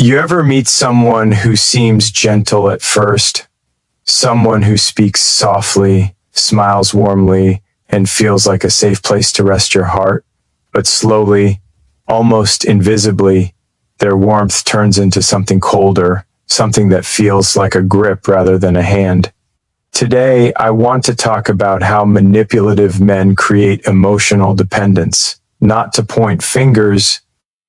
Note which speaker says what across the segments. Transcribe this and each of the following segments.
Speaker 1: You ever meet someone who seems gentle at first? Someone who speaks softly, smiles warmly, and feels like a safe place to rest your heart? But slowly, almost invisibly, their warmth turns into something colder, something that feels like a grip rather than a hand. Today, I want to talk about how manipulative men create emotional dependence, not to point fingers,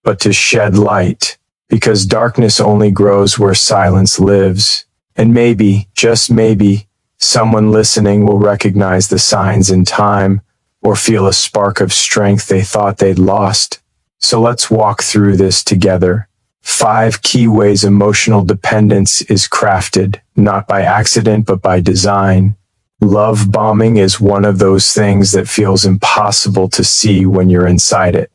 Speaker 1: but to shed light, because darkness only grows where silence lives. And maybe, just maybe, someone listening will recognize the signs in time or feel a spark of strength they thought they'd lost. So let's walk through this together. 5 key ways emotional dependence is crafted, not by accident but by design. Love bombing is one of those things that feels impossible to see when you're inside it.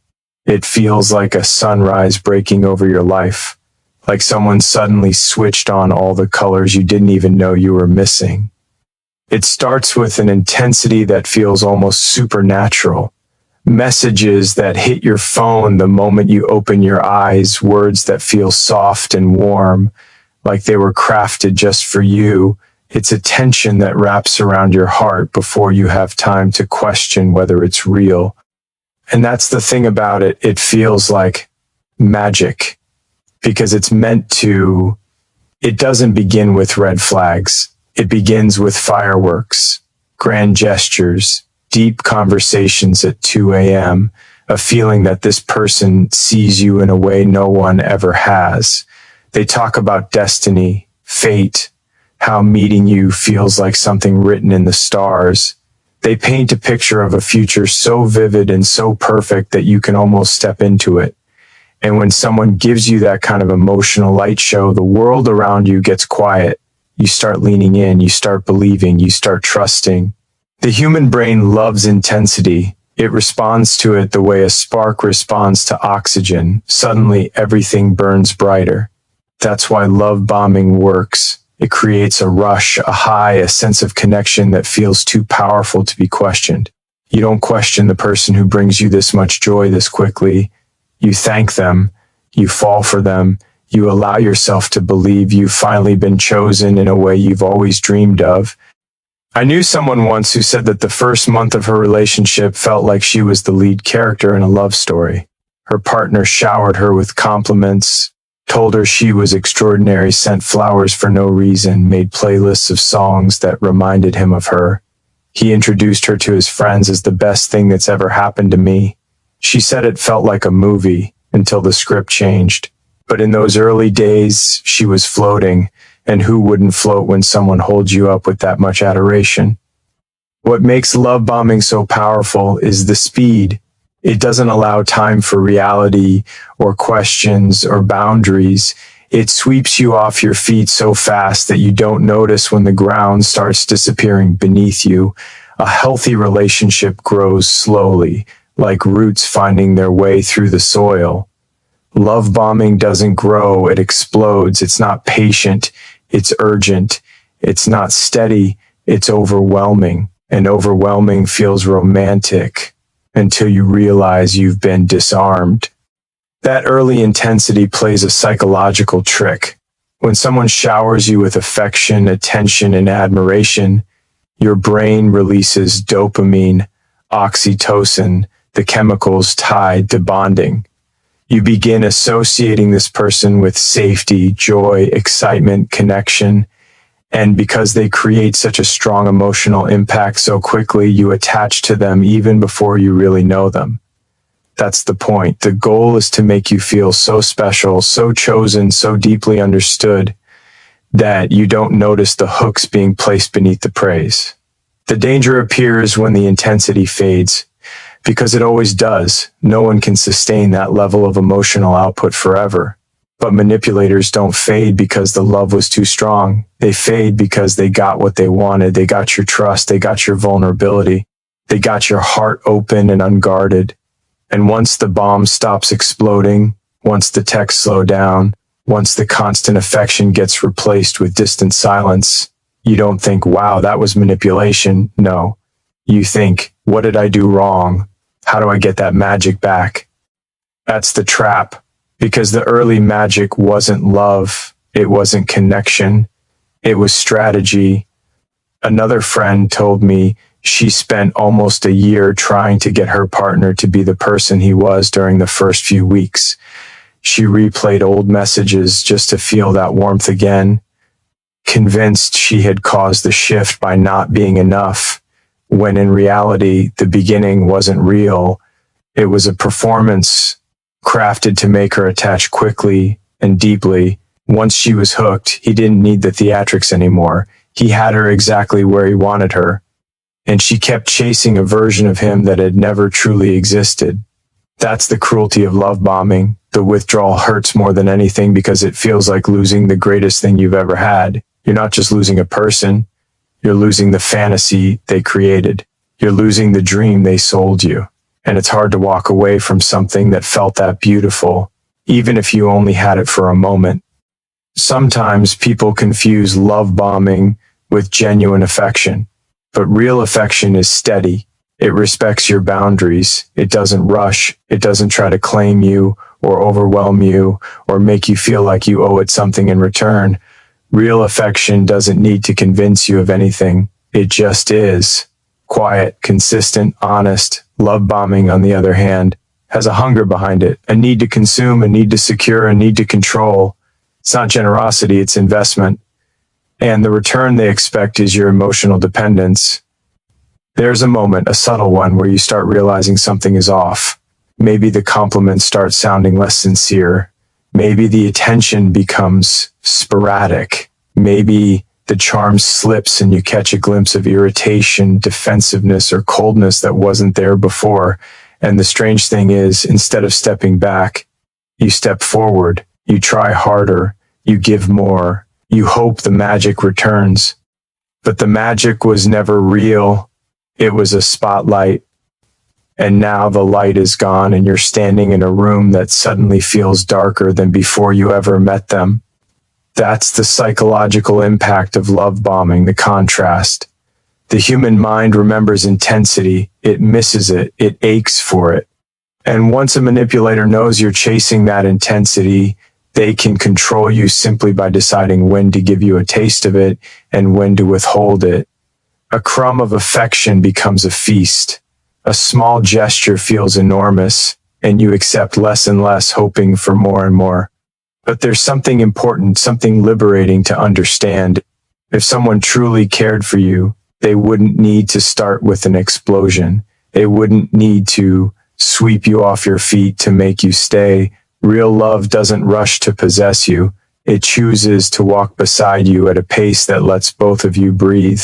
Speaker 1: It feels like a sunrise breaking over your life, like someone suddenly switched on all the colors you didn't even know you were missing. It starts with an intensity that feels almost supernatural. Messages that hit your phone the moment you open your eyes, words that feel soft and warm, like they were crafted just for you. It's a tension that wraps around your heart before you have time to question whether it's real. And that's the thing about it, it feels like magic, because it's meant to. It doesn't begin with red flags. It begins with fireworks, grand gestures, deep conversations at 2 a.m., a feeling that this person sees you in a way no one ever has. They talk about destiny, fate, how meeting you feels like something written in the stars. They paint a picture of a future so vivid and so perfect that you can almost step into it. And when someone gives you that kind of emotional light show, the world around you gets quiet. You start leaning in, you start believing, you start trusting. The human brain loves intensity. It responds to it the way a spark responds to oxygen. Suddenly, everything burns brighter. That's why love bombing works. It creates a rush, a high, a sense of connection that feels too powerful to be questioned. You don't question the person who brings you this much joy this quickly. You thank them. You fall for them. You allow yourself to believe you've finally been chosen in a way you've always dreamed of. I knew someone once who said that the first month of her relationship felt like she was the lead character in a love story. Her partner showered her with compliments, told her she was extraordinary, sent flowers for no reason, made playlists of songs that reminded him of her. He introduced her to his friends as the best thing that's ever happened to me. She said it felt like a movie until the script changed. But in those early days, she was floating. And who wouldn't float when someone holds you up with that much adoration? What makes love bombing so powerful is the speed. It doesn't allow time for reality or questions or boundaries. It sweeps you off your feet so fast that you don't notice when the ground starts disappearing beneath you. A healthy relationship grows slowly, like roots finding their way through the soil. Love bombing doesn't grow, it explodes. It's not patient. It's urgent. It's not steady. It's overwhelming. And overwhelming feels romantic until you realize you've been disarmed. That early intensity plays a psychological trick. When someone showers you with affection, attention, and admiration, your brain releases dopamine, oxytocin, the chemicals tied to bonding. You begin associating this person with safety, joy, excitement, connection, and because they create such a strong emotional impact so quickly, you attach to them even before you really know them. That's the point. The goal is to make you feel so special, so chosen, so deeply understood that you don't notice the hooks being placed beneath the praise. The danger appears when the intensity fades. Because it always does. No one can sustain that level of emotional output forever. But manipulators don't fade because the love was too strong. They fade because they got what they wanted. They got your trust. They got your vulnerability. They got your heart open and unguarded. And once the bomb stops exploding, once the texts slow down, once the constant affection gets replaced with distant silence, you don't think, wow, that was manipulation. No. You think, what did I do wrong? How do I get that magic back? That's the trap. Because the early magic wasn't love, it wasn't connection, it was strategy. Another friend told me she spent almost a year trying to get her partner to be the person he was during the first few weeks. She replayed old messages just to feel that warmth again, convinced she had caused the shift by not being enough, when in reality, the beginning wasn't real. It was a performance crafted to make her attach quickly and deeply. Once she was hooked, he didn't need the theatrics anymore. He had her exactly where he wanted her, and she kept chasing a version of him that had never truly existed. That's the cruelty of love bombing. The withdrawal hurts more than anything because it feels like losing the greatest thing you've ever had. You're not just losing a person, you're losing the fantasy they created. You're losing the dream they sold you. And it's hard to walk away from something that felt that beautiful, even if you only had it for a moment. Sometimes people confuse love bombing with genuine affection, but real affection is steady. It respects your boundaries. It doesn't rush. It doesn't try to claim you or overwhelm you or make you feel like you owe it something in return. Real affection doesn't need to convince you of anything. It just is. Quiet, consistent, honest. Love bombing, on the other hand, has a hunger behind it, a need to consume, a need to secure, a need to control. It's not generosity, it's investment. And the return they expect is your emotional dependence. There's a moment, a subtle one, where you start realizing something is off. Maybe the compliments start sounding less sincere. Maybe the attention becomes sporadic. Maybe the charm slips and you catch a glimpse of irritation, defensiveness, or coldness that wasn't there before. And the strange thing is, instead of stepping back, you step forward, you try harder, you give more, you hope the magic returns. But the magic was never real. It was a spotlight. And now the light is gone and you're standing in a room that suddenly feels darker than before you ever met them. That's the psychological impact of love bombing, the contrast. The human mind remembers intensity. It misses it. It aches for it. And once a manipulator knows you're chasing that intensity, they can control you simply by deciding when to give you a taste of it and when to withhold it. A crumb of affection becomes a feast. A small gesture feels enormous, and you accept less and less, hoping for more and more. But there's something important, something liberating to understand. If someone truly cared for you, they wouldn't need to start with an explosion. They wouldn't need to sweep you off your feet to make you stay. Real love doesn't rush to possess you. It chooses to walk beside you at a pace that lets both of you breathe.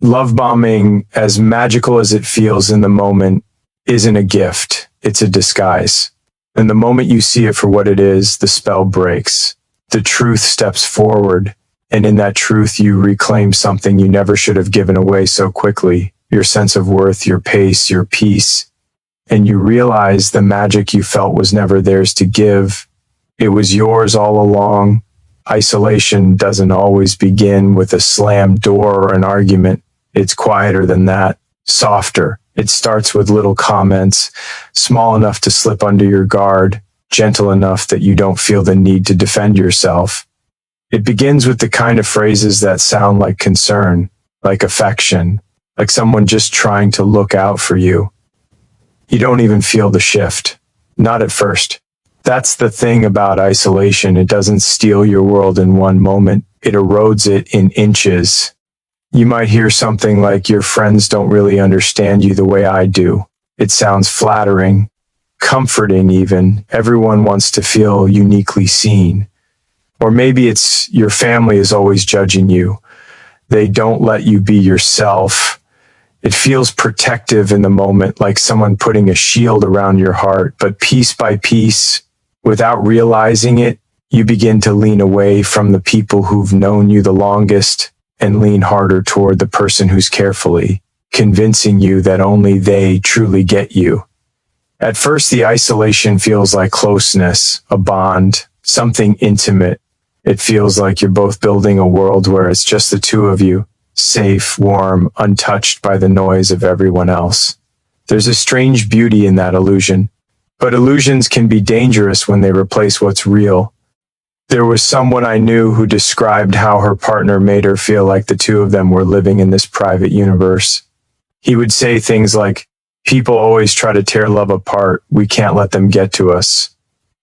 Speaker 1: Love bombing, as magical as it feels in the moment, isn't a gift. It's a disguise. And the moment you see it for what it is, the spell breaks. The truth steps forward, and in that truth you reclaim something you never should have given away so quickly. Your sense of worth, your pace, your peace. And you realize the magic you felt was never theirs to give. It was yours all along. Isolation doesn't always begin with a slammed door or an argument. It's quieter than that, softer. It starts with little comments, small enough to slip under your guard, gentle enough that you don't feel the need to defend yourself. It begins with the kind of phrases that sound like concern, like affection, like someone just trying to look out for you. You don't even feel the shift. Not at first. That's the thing about isolation. It doesn't steal your world in one moment. It erodes it in inches. You might hear something like, "Your friends don't really understand you the way I do." It sounds flattering, comforting even. Everyone wants to feel uniquely seen. Or maybe it's, "Your family is always judging you. They don't let you be yourself." It feels protective in the moment, like someone putting a shield around your heart. But piece by piece, without realizing it, you begin to lean away from the people who've known you the longest and lean harder toward the person who's carefully convincing you that only they truly get you. At first, the isolation feels like closeness, a bond, something intimate. It feels like you're both building a world where it's just the two of you, safe, warm, untouched by the noise of everyone else. There's a strange beauty in that illusion. But illusions can be dangerous when they replace what's real. There was someone I knew who described how her partner made her feel like the two of them were living in this private universe. He would say things like, "People always try to tear love apart. We can't let them get to us."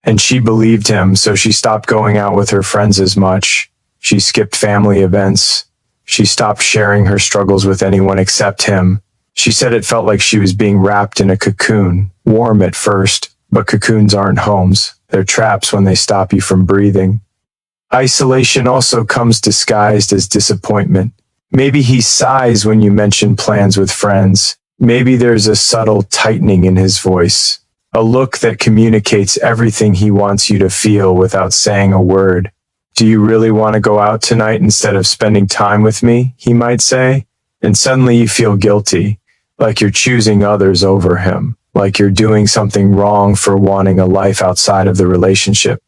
Speaker 1: And she believed him, so she stopped going out with her friends as much. She skipped family events. She stopped sharing her struggles with anyone except him. She said it felt like she was being wrapped in a cocoon, warm at first, but cocoons aren't homes. They're traps when they stop you from breathing. Isolation also comes disguised as disappointment. Maybe he sighs when you mention plans with friends. Maybe there's a subtle tightening in his voice, a look that communicates everything he wants you to feel without saying a word. "Do you really want to go out tonight instead of spending time with me?" he might say. And suddenly you feel guilty, like you're choosing others over him, like you're doing something wrong for wanting a life outside of the relationship.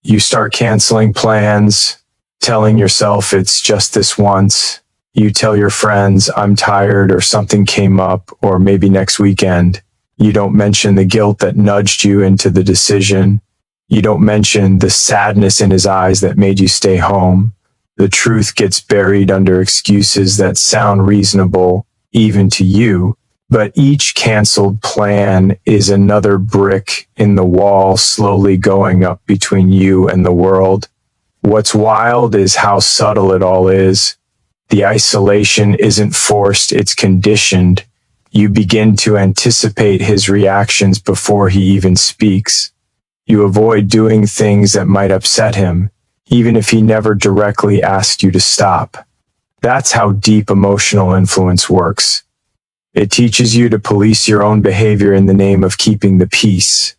Speaker 1: You start canceling plans, telling yourself it's just this once. You tell your friends, "I'm tired," or "something came up," or "maybe next weekend." You don't mention the guilt that nudged you into the decision. You don't mention the sadness in his eyes that made you stay home. The truth gets buried under excuses that sound reasonable, even to you. But each canceled plan is another brick in the wall slowly going up between you and the world. What's wild is how subtle it all is. The isolation isn't forced, it's conditioned. You begin to anticipate his reactions before he even speaks. You avoid doing things that might upset him, even if he never directly asked you to stop. That's how deep emotional influence works. It teaches you to police your own behavior in the name of keeping the peace.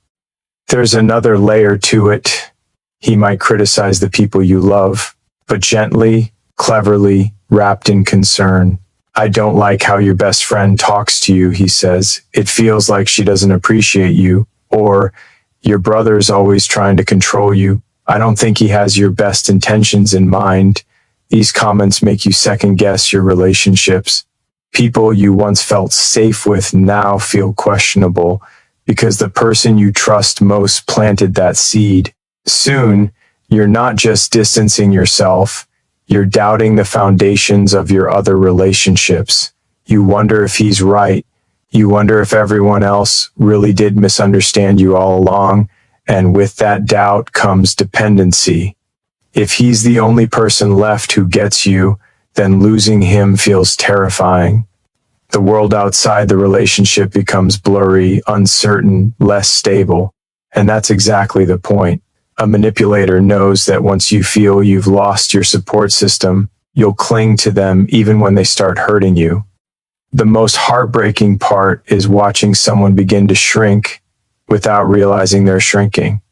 Speaker 1: There's another layer to it. He might criticize the people you love, but gently, cleverly, wrapped in concern. "I don't like how your best friend talks to you," he says. "It feels like she doesn't appreciate you." Or, "Your brother's always trying to control you. I don't think he has your best intentions in mind." These comments make you second guess your relationships. People you once felt safe with now feel questionable because the person you trust most planted that seed. Soon, you're not just distancing yourself, you're doubting the foundations of your other relationships. You wonder if he's right. You wonder if everyone else really did misunderstand you all along. And with that doubt comes dependency. If he's the only person left who gets you, then losing him feels terrifying. The world outside the relationship becomes blurry, uncertain, less stable. And that's exactly the point. A manipulator knows that once you feel you've lost your support system, you'll cling to them even when they start hurting you. The most heartbreaking part is watching someone begin to shrink without realizing they're shrinking.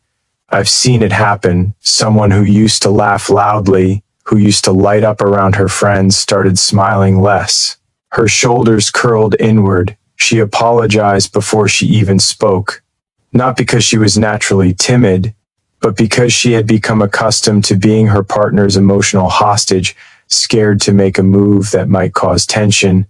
Speaker 1: I've seen it happen. Someone who used to laugh loudly, who used to light up around her friends, started smiling less. Her shoulders curled inward. She apologized before she even spoke. Not because she was naturally timid, but because she had become accustomed to being her partner's emotional hostage, scared to make a move that might cause tension.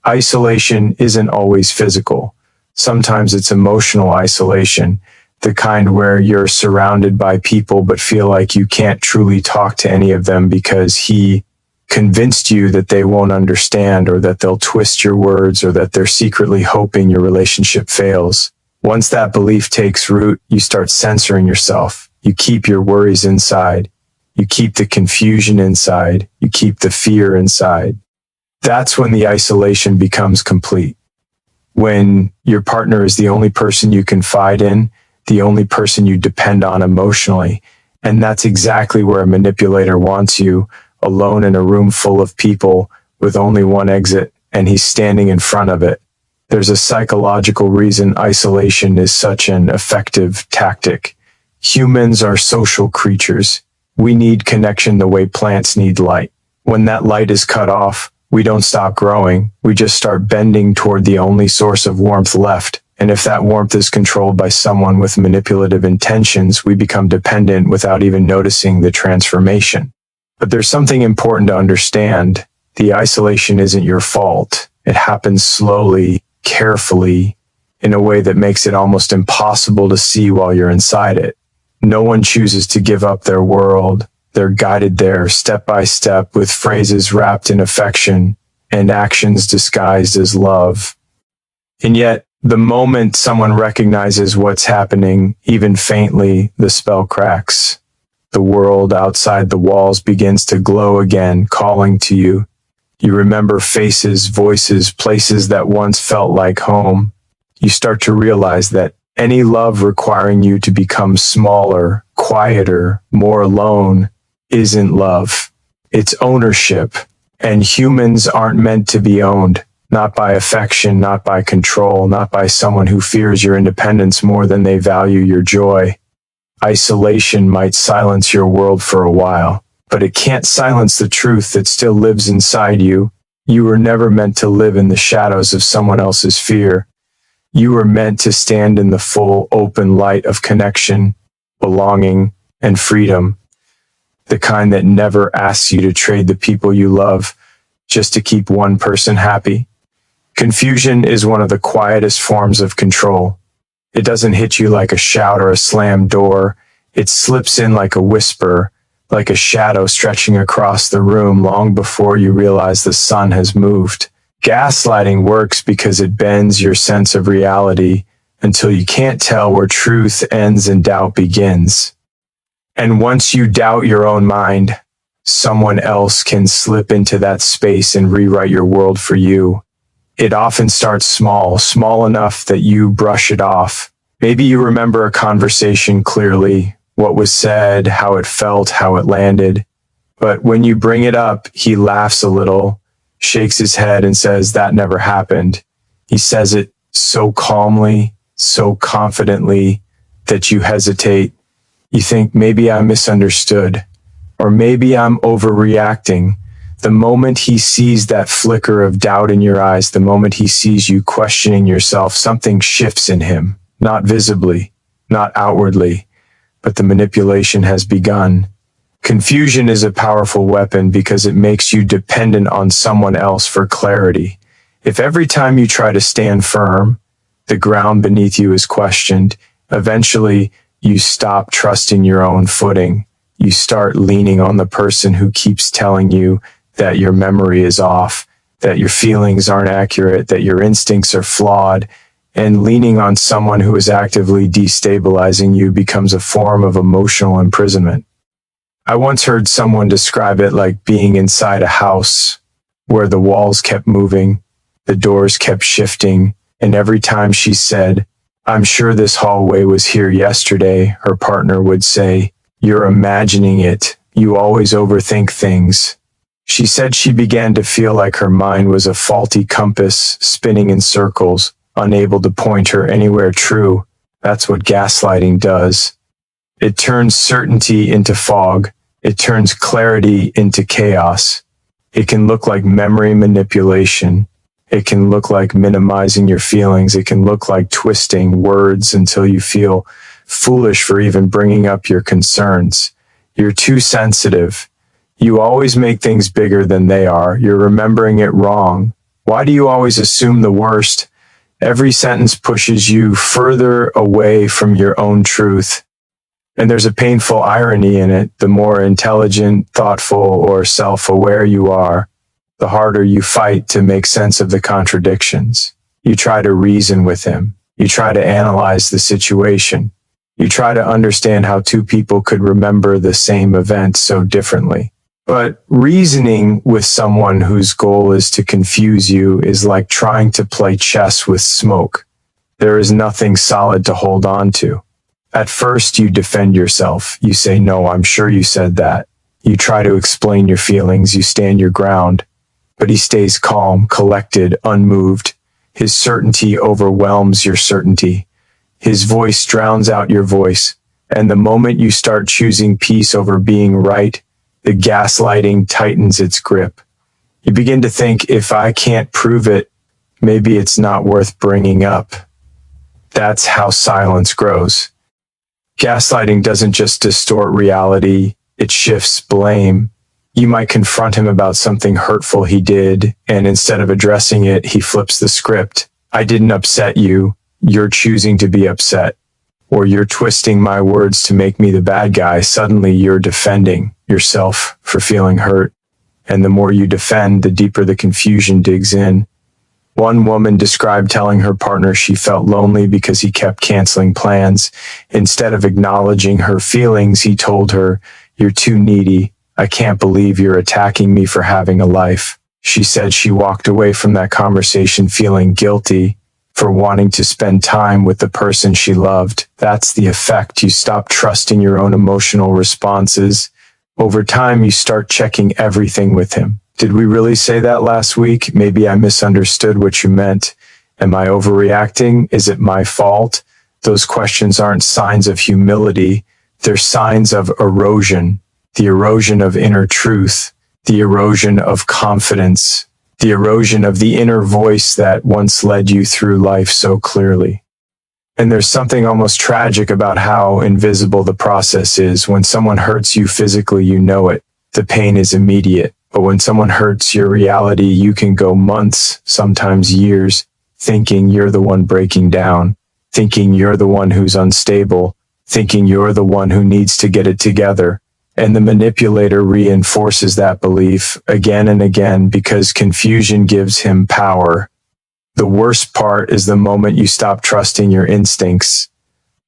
Speaker 1: Isolation isn't always physical. Sometimes it's emotional isolation, the kind where you're surrounded by people but feel like you can't truly talk to any of them because he convinced you that they won't understand, or that they'll twist your words, or that they're secretly hoping your relationship fails. Once that belief takes root, you start censoring yourself. You keep your worries inside. You keep the confusion inside. You keep the fear inside. That's when the isolation becomes complete. When your partner is the only person you confide in, the only person you depend on emotionally. And that's exactly where a manipulator wants you, alone in a room full of people with only one exit, and he's standing in front of it. There's a psychological reason isolation is such an effective tactic. Humans are social creatures. We need connection the way plants need light. When that light is cut off, we don't stop growing. We just start bending toward the only source of warmth left. And if that warmth is controlled by someone with manipulative intentions, we become dependent without even noticing the transformation. But there's something important to understand. The isolation isn't your fault. It happens slowly, carefully. in a way that makes it almost impossible to see while you're inside it. No one chooses to give up their world. They're guided there step by step with phrases wrapped in affection and actions disguised as love. And yet, the moment someone recognizes what's happening, even faintly, the spell cracks. The world outside the walls begins to glow again, calling to you. You remember faces, voices, places that once felt like home. You start to realize that any love requiring you to become smaller, quieter, more alone isn't love. It's ownership. And humans aren't meant to be owned. Not by affection, not by control, not by someone who fears your independence more than they value your joy. Isolation might silence your world for a while, but it can't silence the truth that still lives inside you. You were never meant to live in the shadows of someone else's fear. You were meant to stand in the full, open light of connection, belonging, and freedom. The kind that never asks you to trade the people you love just to keep one person happy. Confusion is one of the quietest forms of control. It doesn't hit you like a shout or a slammed door. It slips in like a whisper, like a shadow stretching across the room long before you realize the sun has moved. Gaslighting works because it bends your sense of reality until you can't tell where truth ends and doubt begins. And once you doubt your own mind, someone else can slip into that space and rewrite your world for you. It often starts small, small enough that you brush it off. Maybe you remember a conversation clearly, what was said, how it felt, how it landed. But when you bring it up, he laughs a little, shakes his head and says, "That never happened." He says it so calmly, so confidently that you hesitate. You think, maybe I misunderstood, or maybe I'm overreacting. The moment he sees that flicker of doubt in your eyes, the moment he sees you questioning yourself, something shifts in him, not visibly, not outwardly, but the manipulation has begun. Confusion is a powerful weapon because it makes you dependent on someone else for clarity. If every time you try to stand firm, the ground beneath you is questioned, eventually you stop trusting your own footing. You start leaning on the person who keeps telling you that your memory is off, that your feelings aren't accurate, that your instincts are flawed, and leaning on someone who is actively destabilizing you becomes a form of emotional imprisonment. I once heard someone describe it like being inside a house where the walls kept moving, the doors kept shifting, and every time she said, "I'm sure this hallway was here yesterday," her partner would say, "You're imagining it. You always overthink things." She said she began to feel like her mind was a faulty compass spinning in circles, unable to point her anywhere true. That's what gaslighting does. It turns certainty into fog. It turns clarity into chaos. It can look like memory manipulation. It can look like minimizing your feelings. It can look like twisting words until you feel foolish for even bringing up your concerns. You're too sensitive. You always make things bigger than they are. You're remembering it wrong. Why do you always assume the worst? Every sentence pushes you further away from your own truth. And there's a painful irony in it. The more intelligent, thoughtful, or self-aware you are, the harder you fight to make sense of the contradictions. You try to reason with him. You try to analyze the situation. You try to understand how two people could remember the same event so differently. But reasoning with someone whose goal is to confuse you is like trying to play chess with smoke. There is nothing solid to hold on to. At first, you defend yourself. You say, "No, I'm sure you said that." You try to explain your feelings. You stand your ground. But he stays calm, collected, unmoved. His certainty overwhelms your certainty. His voice drowns out your voice. And the moment you start choosing peace over being right, the gaslighting tightens its grip. You begin to think, if I can't prove it, maybe it's not worth bringing up. That's how silence grows. Gaslighting doesn't just distort reality, it shifts blame. You might confront him about something hurtful he did, and instead of addressing it, he flips the script. "I didn't upset you. you're choosing to be upset, or you're twisting my words to make me the bad guy. Suddenly you're defending yourself for feeling hurt. And the more you defend, the deeper the confusion digs in. One woman described telling her partner she felt lonely because he kept canceling plans. Instead of acknowledging her feelings, he told her, "You're too needy. I can't believe you're attacking me for having a life." She said she walked away from that conversation feeling guilty for wanting to spend time with the person she loved. That's the effect. You stop trusting your own emotional responses. Over time, you start checking everything with him. Did we really say that last week? Maybe I misunderstood what you meant. Am I overreacting? Is it my fault? Those questions aren't signs of humility. They're signs of erosion. The erosion of inner truth. The erosion of confidence. The erosion of the inner voice that once led you through life so clearly. And there's something almost tragic about how invisible the process is. When someone hurts you physically, you know it. The pain is immediate. But when someone hurts your reality, you can go months, sometimes years, thinking you're the one breaking down, thinking you're the one who's unstable, thinking you're the one who needs to get it together. And the manipulator reinforces that belief again and again because confusion gives him power. The worst part is the moment you stop trusting your instincts.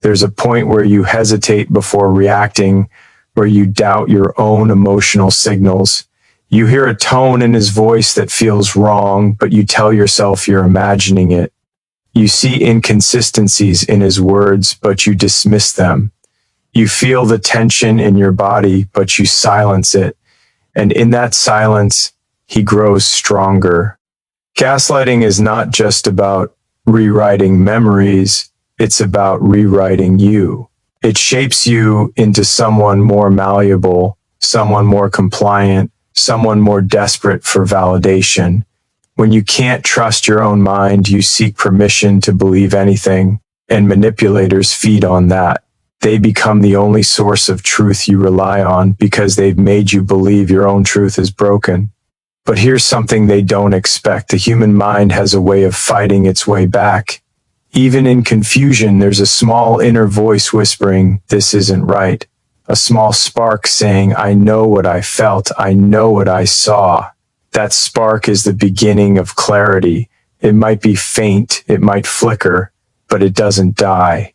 Speaker 1: There's a point where you hesitate before reacting, where you doubt your own emotional signals. You hear a tone in his voice that feels wrong, but you tell yourself you're imagining it. You see inconsistencies in his words, but you dismiss them. You feel the tension in your body, but you silence it. And in that silence, he grows stronger. Gaslighting is not just about rewriting memories, it's about rewriting you. It shapes you into someone more malleable, someone more compliant, someone more desperate for validation. When you can't trust your own mind, you seek permission to believe anything, and manipulators feed on that. They become the only source of truth you rely on because they've made you believe your own truth is broken. But here's something they don't expect. The human mind has a way of fighting its way back. Even in confusion, there's a small inner voice whispering, "This isn't right." A small spark saying, "I know what I felt. I know what I saw." That spark is the beginning of clarity. It might be faint, it might flicker, but it doesn't die.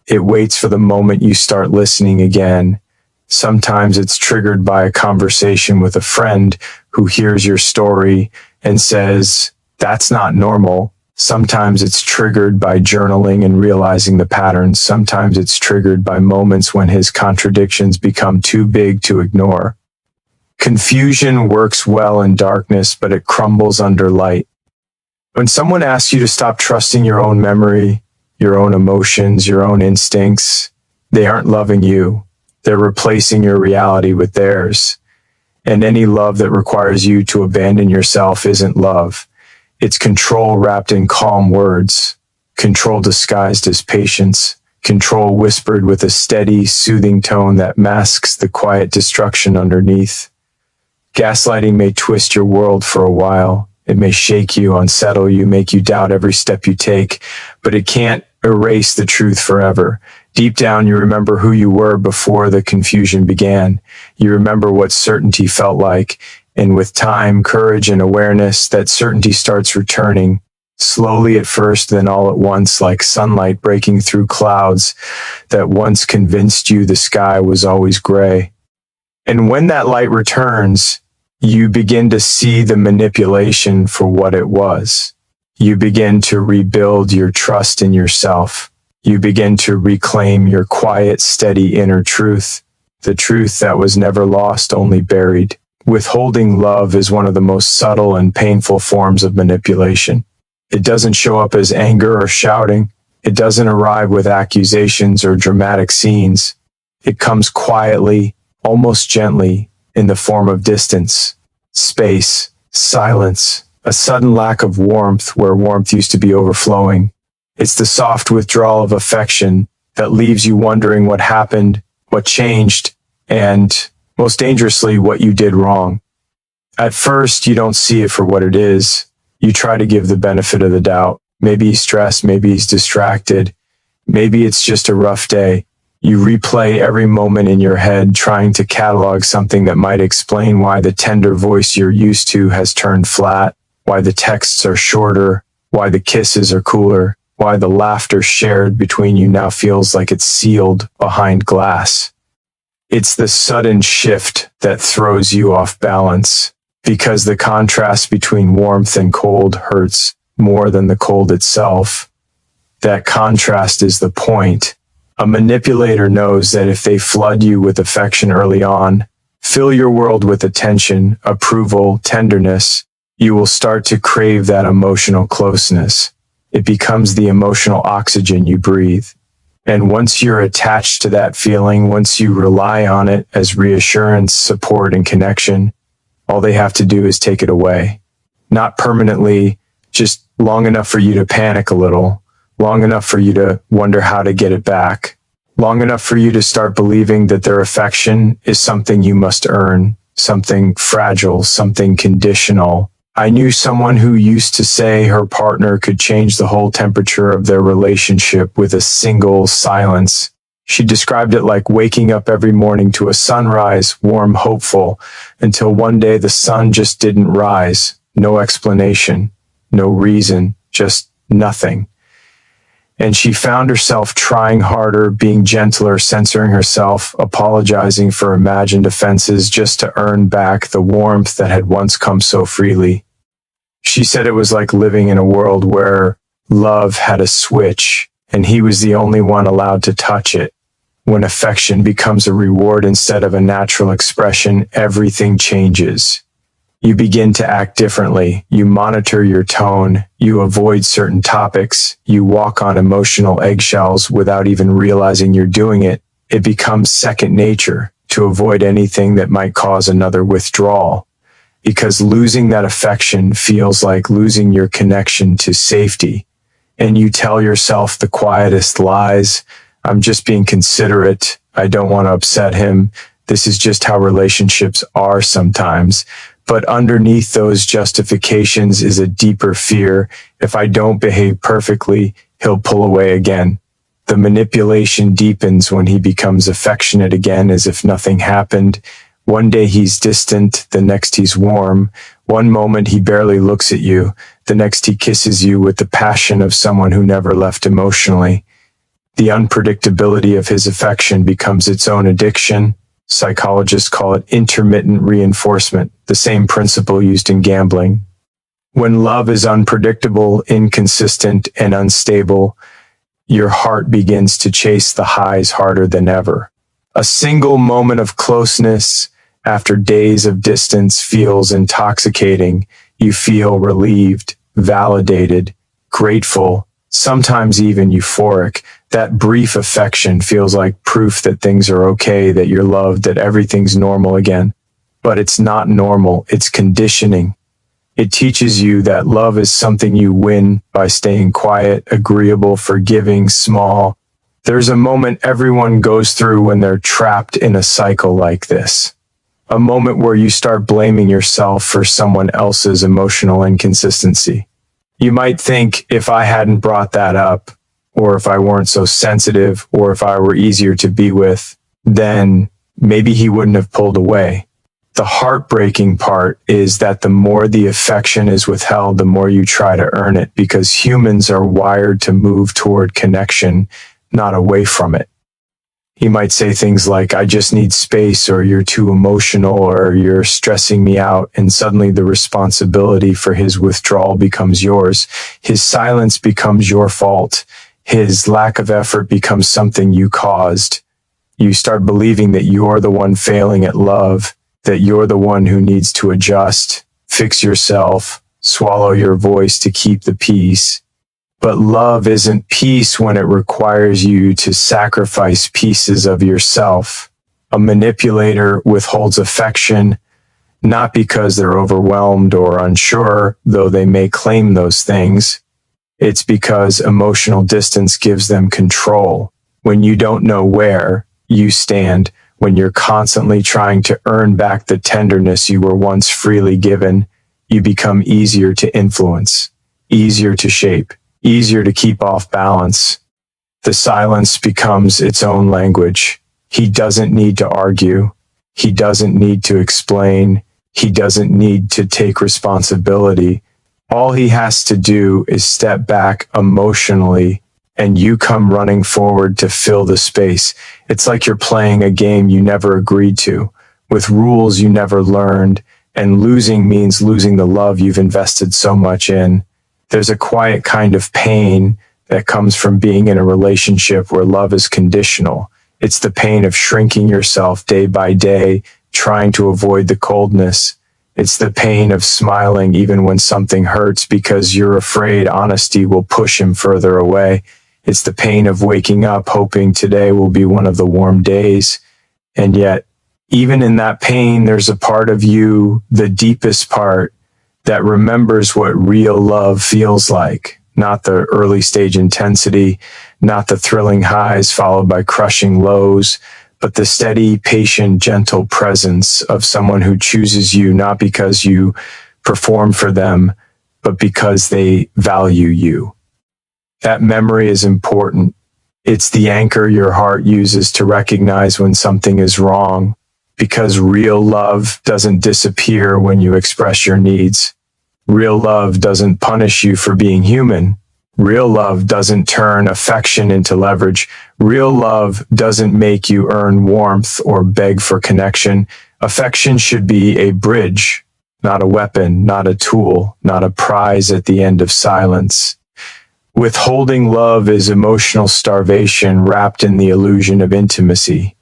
Speaker 1: It waits for the moment you start listening again. Sometimes it's triggered by a conversation with a friend who hears your story and says, "That's not normal." Sometimes it's triggered by journaling and realizing the patterns. Sometimes it's triggered by moments when his contradictions become too big to ignore. Confusion works well in darkness, but it crumbles under light. When someone asks you to stop trusting your own memory, your own emotions, your own instincts, they aren't loving you. They're replacing your reality with theirs. And any love that requires you to abandon yourself isn't love. It's control wrapped in calm words, control disguised as patience, control whispered with a steady, soothing tone that masks the quiet destruction underneath. Gaslighting may twist your world for a while. It may shake you, unsettle you, make you doubt every step you take, but it can't erase the truth forever. Deep down, you remember who you were before the confusion began. You remember what certainty felt like. And with time, courage, and awareness, that certainty starts returning. Slowly at first, then all at once, like sunlight breaking through clouds that once convinced you the sky was always gray. And when that light returns, you begin to see the manipulation for what it was. You begin to rebuild your trust in yourself. You begin to reclaim your quiet, steady inner truth, the truth that was never lost, only buried. Withholding love is one of the most subtle and painful forms of manipulation. It doesn't show up as anger or shouting. It doesn't arrive with accusations or dramatic scenes. It comes quietly, almost gently, in the form of distance, space, silence, a sudden lack of warmth where warmth used to be overflowing. It's the soft withdrawal of affection that leaves you wondering what happened, what changed, and, most dangerously, what you did wrong. At first, you don't see it for what it is. You try to give the benefit of the doubt. Maybe he's stressed, maybe he's distracted, maybe it's just a rough day. You replay every moment in your head, trying to catalog something that might explain why the tender voice you're used to has turned flat, why the texts are shorter, why the kisses are cooler, why the laughter shared between you now feels like it's sealed behind glass. It's the sudden shift that throws you off balance, because the contrast between warmth and cold hurts more than the cold itself. That contrast is the point. A manipulator knows that if they flood you with affection early on, fill your world with attention, approval, tenderness, you will start to crave that emotional closeness. It becomes the emotional oxygen you breathe. And once you're attached to that feeling, once you rely on it as reassurance, support, and connection, all they have to do is take it away. Not permanently, just long enough for you to panic a little, long enough for you to wonder how to get it back, long enough for you to start believing that their affection is something you must earn, something fragile, something conditional. I knew someone who used to say her partner could change the whole temperature of their relationship with a single silence. She described it like waking up every morning to a sunrise, warm, hopeful, until one day the sun just didn't rise. No explanation, no reason, just nothing. And she found herself trying harder, being gentler, censoring herself, apologizing for imagined offenses just to earn back the warmth that had once come so freely. She said it was like living in a world where love had a switch and he was the only one allowed to touch it. When affection becomes a reward instead of a natural expression, everything changes. You begin to act differently. You monitor your tone. You avoid certain topics. You walk on emotional eggshells without even realizing you're doing it. It becomes second nature to avoid anything that might cause another withdrawal, because losing that affection feels like losing your connection to safety. And you tell yourself the quietest lies. I'm just being considerate. I don't want to upset him. This is just how relationships are sometimes. But underneath those justifications is a deeper fear. If I don't behave perfectly, he'll pull away again. The manipulation deepens when he becomes affectionate again, as if nothing happened. One day he's distant, the next he's warm. One moment he barely looks at you, the next he kisses you with the passion of someone who never left emotionally. The unpredictability of his affection becomes its own addiction. Psychologists call it intermittent reinforcement, the same principle used in gambling. When love is unpredictable, inconsistent, and unstable, your heart begins to chase the highs harder than ever. A single moment of closeness after days of distance feels intoxicating. You feel relieved, validated, grateful, sometimes even euphoric. That brief affection feels like proof that things are okay, that you're loved, that everything's normal again. But it's not normal, it's conditioning. It teaches you that love is something you win by staying quiet, agreeable, forgiving, small. There's a moment everyone goes through when they're trapped in a cycle like this. A moment where you start blaming yourself for someone else's emotional inconsistency. You might think, if I hadn't brought that up, or if I weren't so sensitive, or if I were easier to be with, then maybe he wouldn't have pulled away. The heartbreaking part is that the more the affection is withheld, the more you try to earn it, because humans are wired to move toward connection, not away from it. He might say things like, I just need space, or you're too emotional, or you're stressing me out, and suddenly the responsibility for his withdrawal becomes yours. His silence becomes your fault. His lack of effort becomes something you caused. You start believing that you're the one failing at love, that you're the one who needs to adjust, fix yourself, swallow your voice to keep the peace. But love isn't peace when it requires you to sacrifice pieces of yourself. A manipulator withholds affection, not because they're overwhelmed or unsure, though they may claim those things. It's because emotional distance gives them control. When you don't know where you stand, when you're constantly trying to earn back the tenderness you were once freely given, you become easier to influence, easier to shape, easier to keep off balance. The silence becomes its own language. He doesn't need to argue. He doesn't need to explain. He doesn't need to take responsibility. All he has to do is step back emotionally, and you come running forward to fill the space. It's like you're playing a game you never agreed to, with rules you never learned, and losing means losing the love you've invested so much in. There's a quiet kind of pain that comes from being in a relationship where love is conditional. It's the pain of shrinking yourself day by day, trying to avoid the coldness. It's the pain of smiling even when something hurts because you're afraid honesty will push him further away. It's the pain of waking up hoping today will be one of the warm days. And yet, even in that pain, there's a part of you, the deepest part, that remembers what real love feels like. Not the early stage intensity, not the thrilling highs followed by crushing lows, but the steady, patient, gentle presence of someone who chooses you not because you perform for them, but because they value you. That memory is important. It's the anchor your heart uses to recognize when something is wrong, because real love doesn't disappear when you express your needs. Real love doesn't punish you for being human. Real love doesn't turn affection into leverage. Real love doesn't make you earn warmth or beg for connection. Affection should be a bridge, not a weapon, not a tool, not a prize at the end of silence. Withholding love is emotional starvation wrapped in the illusion of intimacy.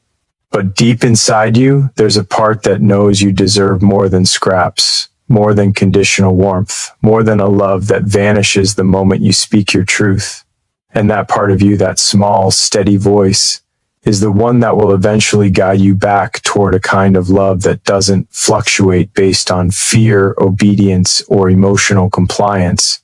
Speaker 1: But deep inside you, there's a part that knows you deserve more than scraps, more than conditional warmth, more than a love that vanishes the moment you speak your truth. And that part of you, that small, steady voice, is the one that will eventually guide you back toward a kind of love that doesn't fluctuate based on fear, obedience, or emotional compliance.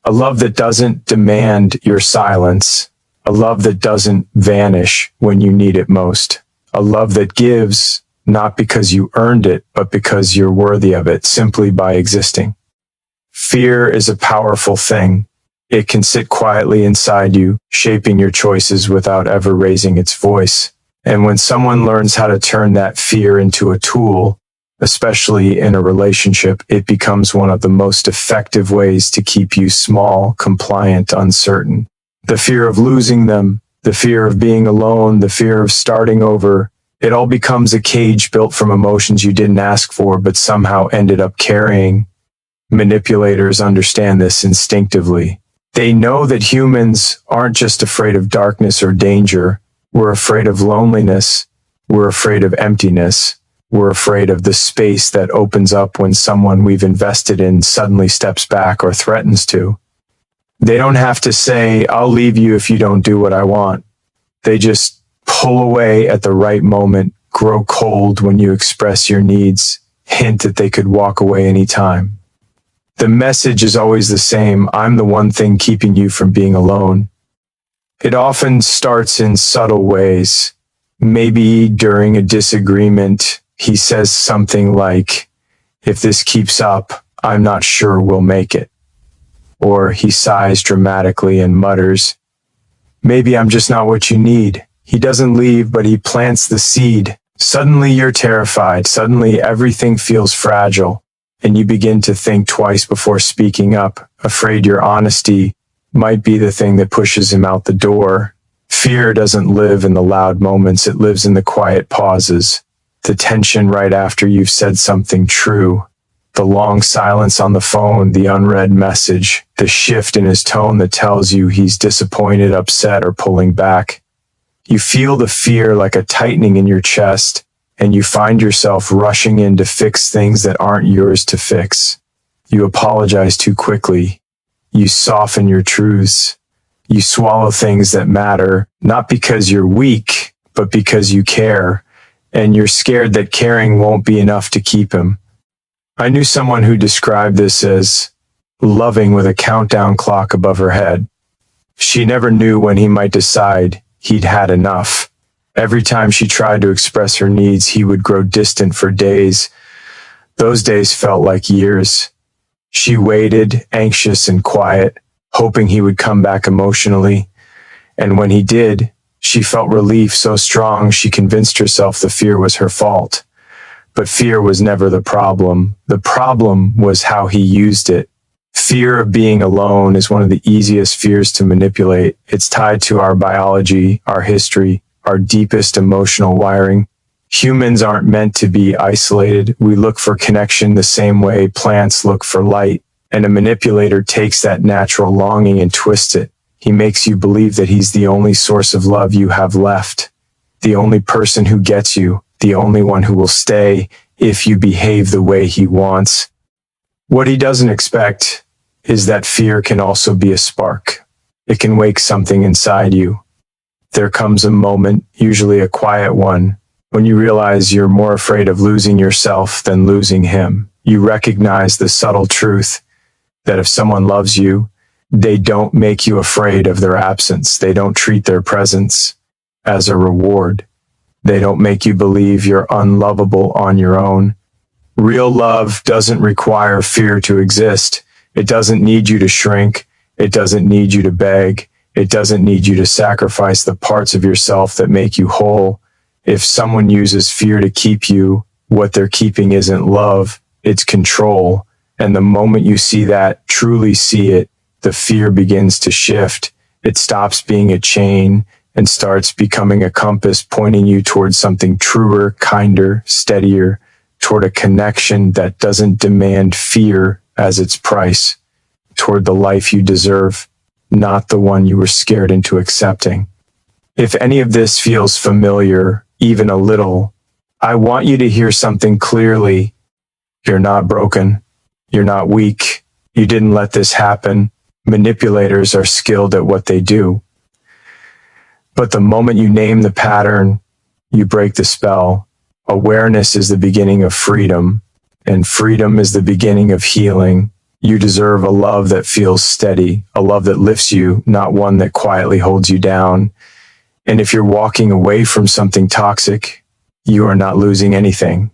Speaker 1: A love that doesn't demand your silence. A love that doesn't vanish when you need it most. A love that gives, not because you earned it, but because you're worthy of it simply by existing. Fear is a powerful thing. It can sit quietly inside you, shaping your choices without ever raising its voice. And when someone learns how to turn that fear into a tool, especially in a relationship, it becomes one of the most effective ways to keep you small, compliant, uncertain. The fear of losing them, the fear of being alone, the fear of starting over, it all becomes a cage built from emotions you didn't ask for but somehow ended up carrying. Manipulators understand this instinctively. They know that humans aren't just afraid of darkness or danger. We're afraid of loneliness. We're afraid of emptiness. We're afraid of the space that opens up when someone we've invested in suddenly steps back or threatens to. They don't have to say, "I'll leave you if you don't do what I want." They just pull away at the right moment, grow cold when you express your needs, hint that they could walk away anytime. The message is always the same: I'm the one thing keeping you from being alone. It often starts in subtle ways. Maybe during a disagreement, he says something like, "If this keeps up, I'm not sure we'll make it." Or he sighs dramatically and mutters, "Maybe I'm just not what you need." He doesn't leave, but he plants the seed. Suddenly you're terrified. Suddenly everything feels fragile, and you begin to think twice before speaking up, afraid your honesty might be the thing that pushes him out the door. Fear doesn't live in the loud moments. It lives in the quiet pauses. The tension right after you've said something true. The long silence on the phone, the unread message, the shift in his tone that tells you he's disappointed, upset, or pulling back. You feel the fear like a tightening in your chest, and you find yourself rushing in to fix things that aren't yours to fix. You apologize too quickly. You soften your truths. You swallow things that matter, not because you're weak, but because you care, and you're scared that caring won't be enough to keep him. I knew someone who described this as loving with a countdown clock above her head. She never knew when he might decide he'd had enough. Every time she tried to express her needs, he would grow distant for days. Those days felt like years. She waited, anxious and quiet, hoping he would come back emotionally. And when he did, she felt relief so strong she convinced herself the fear was her fault. But fear was never the problem. The problem was how he used it. Fear of being alone is one of the easiest fears to manipulate. It's tied to our biology, our history, our deepest emotional wiring. Humans aren't meant to be isolated. We look for connection the same way plants look for light. And a manipulator takes that natural longing and twists it. He makes you believe that he's the only source of love you have left, the only person who gets you, the only one who will stay if you behave the way he wants. What he doesn't expect is that fear can also be a spark. It can wake something inside you. There comes a moment, usually a quiet one, when you realize you're more afraid of losing yourself than losing him. You recognize the subtle truth that if someone loves you, they don't make you afraid of their absence. They don't treat their presence as a reward. They don't make you believe you're unlovable on your own. Real love doesn't require fear to exist. It doesn't need you to shrink. It doesn't need you to beg. It doesn't need you to sacrifice the parts of yourself that make you whole. If someone uses fear to keep you, what they're keeping isn't love, it's control. And the moment you see that, truly see it, the fear begins to shift. It stops being a chain and starts becoming a compass pointing you towards something truer, kinder, steadier, toward a connection that doesn't demand fear as its price, toward the life you deserve, not the one you were scared into accepting. If any of this feels familiar, even a little, I want you to hear something clearly. You're not broken. You're not weak. You didn't let this happen. Manipulators are skilled at what they do. But the moment you name the pattern, you break the spell. Awareness is the beginning of freedom, and freedom is the beginning of healing. You deserve a love that feels steady, a love that lifts you, not one that quietly holds you down. And if you're walking away from something toxic, you are not losing anything.